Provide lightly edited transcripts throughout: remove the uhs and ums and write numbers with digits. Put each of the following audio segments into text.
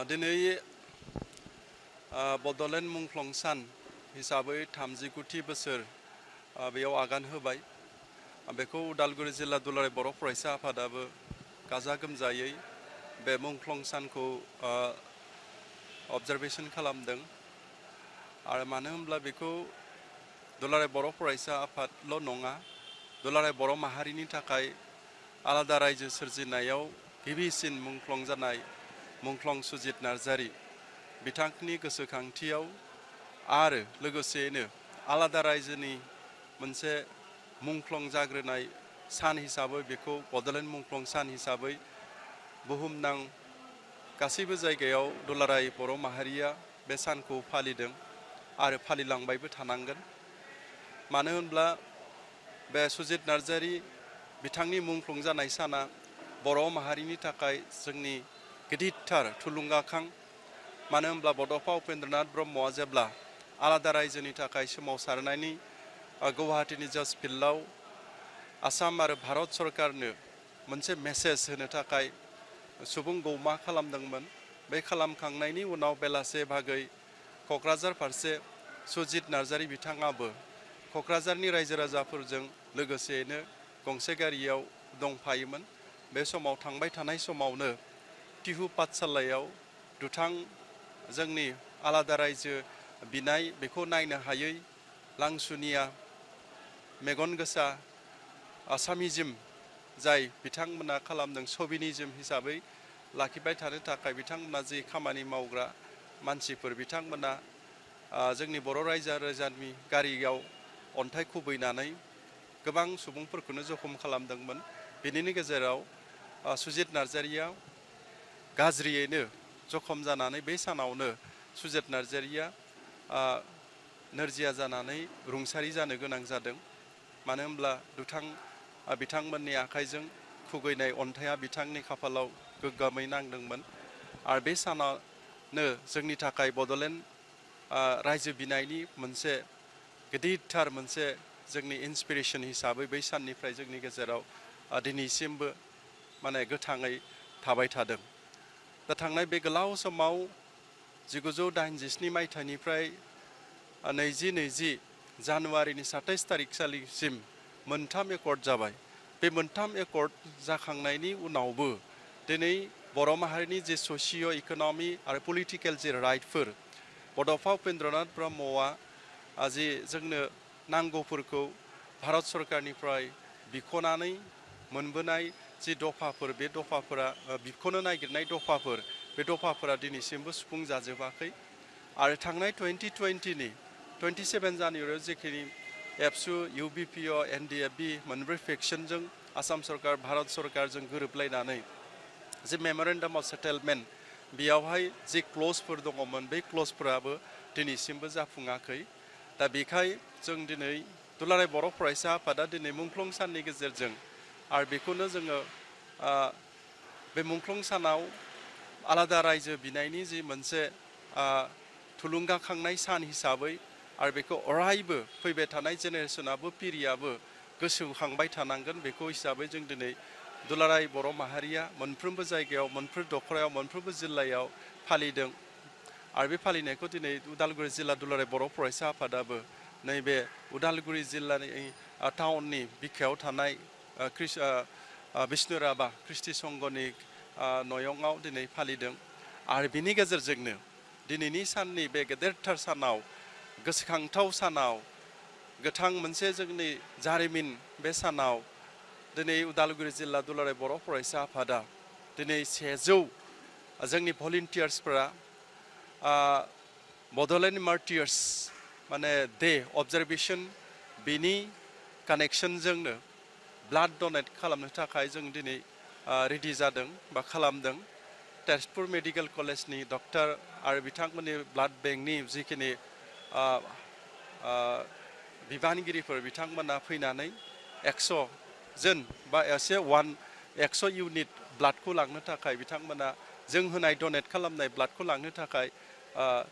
दिनै बड'लेण्ड मुंख्लं सान हिसाबै 39थि बोसोर बेयाव आगान होबाय। बेखौ उदालगुरि जिल्ला दुलाराय बर' फरायसा आफादाबो गाजा गोमजायै बे मुंख्लं सानखौ अबजारभेसन खालामदों। आरो मानो होनब्ला बेखौ दुलाराय बर' फरायसा आफादल' नङा, दुलाराय बर' माहारिनि थाखाय आलादा रायजो सोरजिनायाव गिबिसिन मुंख्लं जानाय मुंख्लं सुजित नार्जारी बिथांनि गोसोखांथियाव आरो लोगोसेयैनो आलादा रायजोनि मोनसे मुंख्लं जाग्रोनाय सान हिसाबै बेखौ बड'लेण्ड मुंख्लं सान हिसाबै बुहुमनां गासैबो जायगायाव दुलाराय बर' माहारिया बे सानखौ फालिदों आरो फालिलांबायबो थानांगोन। मानो होनब्ला बे सुजित नार्जारी बिथांनि मुंख्लं जानाय साना बर' माहारिनि थाखाय जोंनि गिदिरथार थुलुंगाखां। मानो होनब्ला बड'फा उपेन्द्रनाथ ब्रह्मआ जेब्ला आलादा रायजोनि थाखाय सोमावसारनायनि गुवाहाटीनि जज फिल्डआव आसाम आरो भारत सरकारनो मोनसे मेसेज होनो थाखाय सुबुं गौमा खालामदोंमोन। बे खालामखांनायनि उनाव बेलासे भागै क'क्राझार फारसे सुजित नार्जारी बिथाङाबो क'क्राझारनि रायजो राजाफोरजों लोगोसेयैनो गंसे गारियाव दंफायोमोन। बे समाव थांबाय थानाय समावनो टिहु पाठसालायाव दुथां जोंनि आलादा रायजो बिनाय बेखौ नायनो हायै लांसुनिया मेगन गोसा आसामिजिम जाय बिथांमोना खालामदों सबिनिजिम हिसाबै लाखिबाय थानो थाखाय बिथांमोना जि खामानि मावग्रा मानसिफोर बिथांमोना जोंनि बर' रायजो राजानि गारियाव अन्थाइ खुबैनानै गोबां सुबुंफोरखौनो जखम खालामदोंमोन। बेनिनो गेजेराव सुजित नार्जारीया गाज्रियैनो जखम जानानै बे सानावनो सुजित नार्जारीया नोरजिया जानानै रुंसारि जानो गोनां जादों। मानो होनब्ला बिथांमोननि आखाइजों खुबैनाय अन्थाइया बिथांनि खाफालाव गोग्गोमै नांदोंमोन। आरो बे सानानो जोंनि थाखाय बड'लेण्ड रायजो बिनायनि मोनसे गिदिरथार मोनसे जोंनि इन्सपिरेसन हिसाबै बै साननिफ्राय जोंनि गेजेराव दिनैसिमबो माने गोथाङै थाबाय थादों। दा थांनाय बे गोलाव समाव 1987 मायथाइनिफ्राय 2020 जानुवारिनि 27 तारिखसिम मोनथाम एकर्ड जाबाय। बे मोनथाम एकर्ड जाखांनायनि उनावबो दिनै बर' माहारिनि जे ससिय' इक'नमि आरो पलिटिकेल जे राइटफोर बड'फा उपेन्द्रनाथ ब्रह्मआ जि जोंनो नांगौफोरखौ भारत सरकारनिफ्राय बिख'नानै मोनबोनाय जि दफाफोर बे दफाफोरा बिख'नो नागिरनाय दफाफोर बे दफाफोरा दिनैसिमबो सुफुं जाजोबाखै। आरो थांनाय 2020नि 27 जानुवारियाव जेखिनि एबसु UBPO NDFB मोनब्रै फेक्सनजों आसाम सरकार भारत सरकारजों गोरोबलायनानै जे मेम'रेन्डाम अफ सेटेलमेन्ट बेयावहाय जे क्लजफोर दङमोन बे क्लजफोराबो दिनैसिमबो जाफुङाखै। दा बेखाय जों दिनै दुलाराय बर' फरायसा आफादा दिनै मुंख्लं साननि गेजेरजों आरो बेखौनो जोङो बे मुंख्लं सानाव आलादा रायजो बिनायनि जि मोनसे थुलुंगाखांनाय सान हिसाबै आरो बेखौ अरायबो फैबाय थानाय जेनेरेसनाबो पिरियाबो गोसोखांबाय थानांगोन बेखौ हिसाबै जों दिनै दुलाराय बर' माहारिया मोनफ्रोमबो जायगायाव मोनफ्रोम दखरायाव मोनफ्रोमबो जिल्लायाव फालिदों। आरो बे फालिनायखौ दिनै उदालगुरि जिल्ला दुलाराय बर' फरायसा आफादाबो नैबे उदालगुरि जिल्लानि टाउननि बिखायाव थानाय बिष्णुराभा ख्रिस्टि संघनि नयंआव दिनै फालिदों। आरो बिनि गेजेरजोंनो दिनैनि साननि बे गेदेरथार सानाव गोसोखांथाव सानाव गोथां मोनसे जोंनि जारिमिन बे सानाव दिनै उदालगुरि जिल्ला दुलाराय बर' फरायसा आफादा दिनै 100 जोंनि भलेन्टियार्सफोरा बड'लेण्ड मार्टियार्स माने डे अबजारभेसन बेनि कानेक्सनजोंनो ब्लाड डनेट खालामनो थाखाय जों दिनै रेडि जादों बा खालामदों। तेजपुर मेडिकेल कलेजनि डक्टर आरो बिथांमोननि ब्लाड बेंकनि जिखिनि बिबानगिरिफोर बिथांमोना फैनानै 100 जन बा 100 इउनिट ब्लाडखौ लांनो थाखाय बिथांमोना जों होनाय डनेट खालामनाय ब्लाडखौ लांनो थाखाय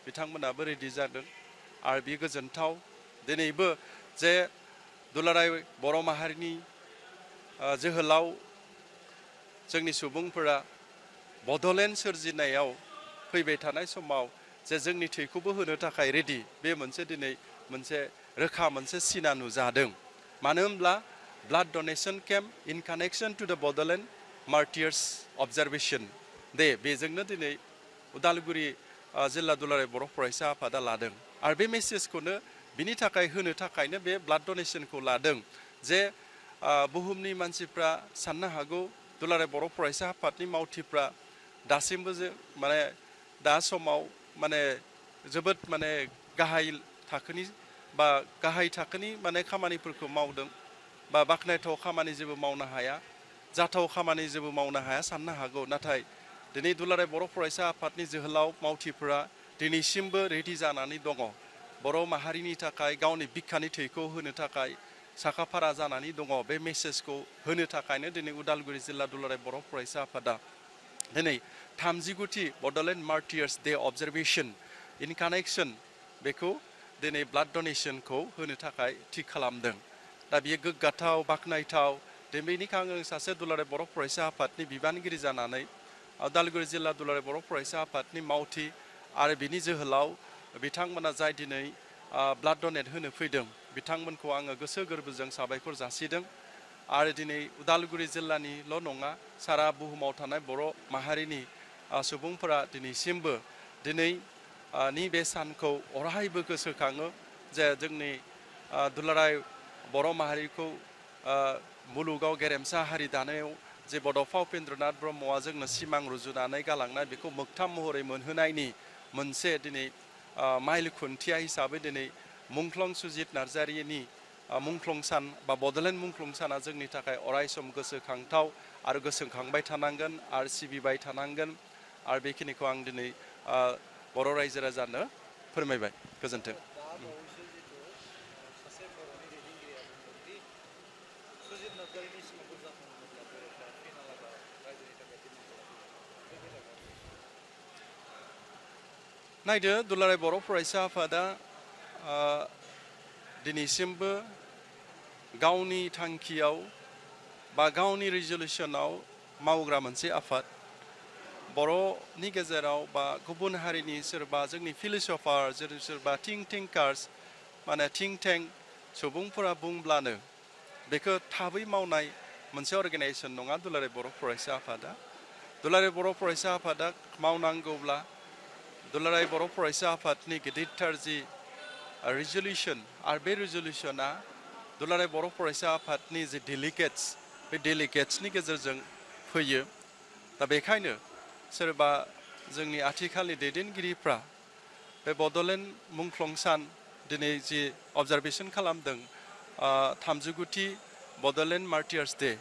बिथांमोनाबो रेडि जादों। आरो बे गोजोनथाव दिनैबो जे दुलाराय बर' माहारिनि जोहोलाव जोंनि सुबुंफोरा बड'लेण्ड सोरजिनायाव फैबाय थानाय समाव जे जोंनि थैखौबो होनो थाखाय रेडि बे मोनसे दिनै मोनसे रोखा मोनसे सिना नुजादों मानो होनब्ला ब्लाड डनेशन केम्प इन कानेक्शन टु द बड'लेण्ड मार्टियार्स अबजारभेशन दे बेजोंनो दिनै उदालगुरि जिल्ला दुलाराय बर' फरायसा आफादा लादों आरो बे मेसेजखौनो बिनि थाखाय होनो थाखायनो बे ब्लाड डनेशनखौ लादों जे बुहुमनि मानसिफ्रा साननो हागौ दुलाराय बर' फरायसा आफादनि मावथिफ्रा दासिमबो जे माने दा समाव माने जोबोद माने गाहाय थाखोनि बा गाहाय थाखोनि माने खामानिफोरखौ मावदों बा बाख्नायथाव खामानि जेबो मावनो हाया जाथाव खामानि जेबो मावनो हाया साननो हागौ नाथाय दिनै दुलाराय बर' फरायसा आफादनि जोहोलाव मावथिफोरा दिनैसिमबो रेडि जानानै दङ बर' माहारिनि थाखाय गावनि बिखानि थैखौ होनो थाखाय साखाफारा जानानै दङ बे मेसेजखौ होनो थाखायनो दिनै उदालगुरि जिल्ला दुलाराय बर' फरायसा आफादा दिनै 39थि बड'लेण्ड मार्टियार्स डे अबजारभेशन इन कानेक्शन बेखौ दिनै ब्लाड डनेशनखौ होनो थाखाय थि खालामदों दा बियो गोग्गाथाव बाख्नायथाव बेनिखायनो आङो सासे दुलाराय बर' फरायसा आफादनि बिबानगिरि जानानै उदालगुरि जिल्ला दुलाराय बर' फरायसा आफादनि मावथि आरो बिनि जोहोलाव बिथांमोना जाय दिनै ब्लाड डनेट होनो फैदों बिथांमोनखौ आङो गोसो गोरबोजों साबायखर जासिदों आरो दिनै उदालगुरि जिल्लानिल' नङा सारा बुहुमाव थानाय बर' माहारिनि सुबुंफोरा दिनैसिमबो दिनै नि बे सानखौ अरायबो गोसोखाङो जे जोंनि दुलाराय बर' माहारिखौ मुलुगाव गेरेमसा हारि दानायाव जे बड'फा उपेन्द्रनाथ ब्रह्मआ जोंनो सिमां रुजुनानै गालांनाय बेखौ मोगथां महरै मोनहोनायनि मोनसे दिनै माइल खुन्थिया हिसाबै दिनै मुंख्लं सुजित नार्जारिनि मुंख्लं सान बा बड'लेण्ड मुंख्लं साना जोंनि थाखाय अराय सम गोसोखांथाव आरो गोसोखांबाय थानांगोन आरो सिबिबाय थानांगोन आरो बेखिनिखौ आं दिनै बर' रायजो राजानो फोरमायबाय गोजोन्थों नायदो दुलाराय बर' फरायसा आफादा दिनैसिमबो गावनि थांखियाव बा गावनि रिजलिउसनाव मावग्रा मोनसे आफाद बर'नि गेजेराव बा गुबुन हारिनि सोरबा जोंनि फिलसफार सोरबा थिंकार्स माने थिंक टेंक सुबुंफोरा बुंब्लानो बेखौ थाबै मावनाय मोनसे अर्गेनाइजेसन नङा दुलाराय बर' फरायसा आफादा दुलाराय बर' फरायसा आफादा मावनांगौब्ला दुलाराय बर' फरायसा आफादनि गिदिरथार जि रिजलिउसन आरो बे रिजलिउसना दुलाराय बर' फरायसा आफादनि जि डेलिगेट्स बे डेलिगेट्सनि गेजेरजों फैयो दा बेखायनो सोरबा जोंनि आथिखालनि दैदेनगिरिफ्रा बे बड'लेण्ड मुंख्लं सान दिनै जि अबजारभेशन खालामदों 39थि बड'लेण्ड मार्टियार्स डे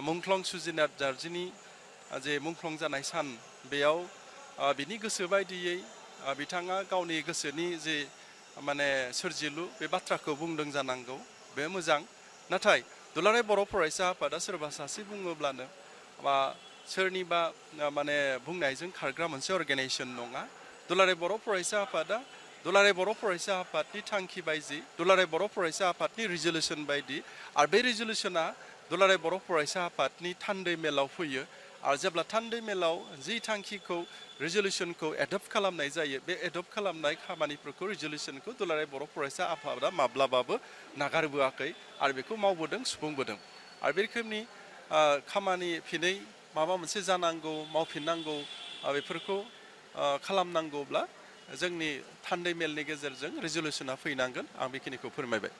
मुंख्लं सुजित नार्जारिनि जे मुंख्लं जानाय सान बेयाव बिनि गोसो बायदियै बिथाङा गावनि गोसोनि जे माने सोरजिलु बे बाथ्राखौ बुंदों जानांगौ बे मोजां नाथाय दुलाराय बर' फरायसा आफादा सोरबा सासे बुङोब्लानो बा सोरनिबा माने बुंनायजों खारग्रा मोनसे अर्गेनाइजेसन नङा दुलाराय बर' फरायसा आफादा दुलाराय बर' फरायसा आफादनि थांखि बायदि दुलाराय बर' फरायसा आफादनि रिजलिउसन बायदि आरो बे रिजलिउसना दुलाराय बर' फरायसा आफादनि थान्दै मेलाव फैयो आरो जेब्ला थान्दै मेलाव जि थांखिखौ रिजलिउसनखौ एडप्ट खालामनाय जायो बे एडप्ट खालामनाय खामानिफोरखौ रिजलिउसनखौ दुलाराय बर' फरायसा आफादा माब्लाबाबो नागारबोआखै आरो बेखौ मावबोदों सुफुंबोदों आरो बे रोखोमनि खामानि फिनै माबा मोनसे जानांगौ मावफिननांगौ बेफोरखौ खालामनांगौब्ला जोंनि थान्दै मेलनि गेजेरजों रिजलिउसना फैनांगोन आं बेखिनिखौ फोरमायबाय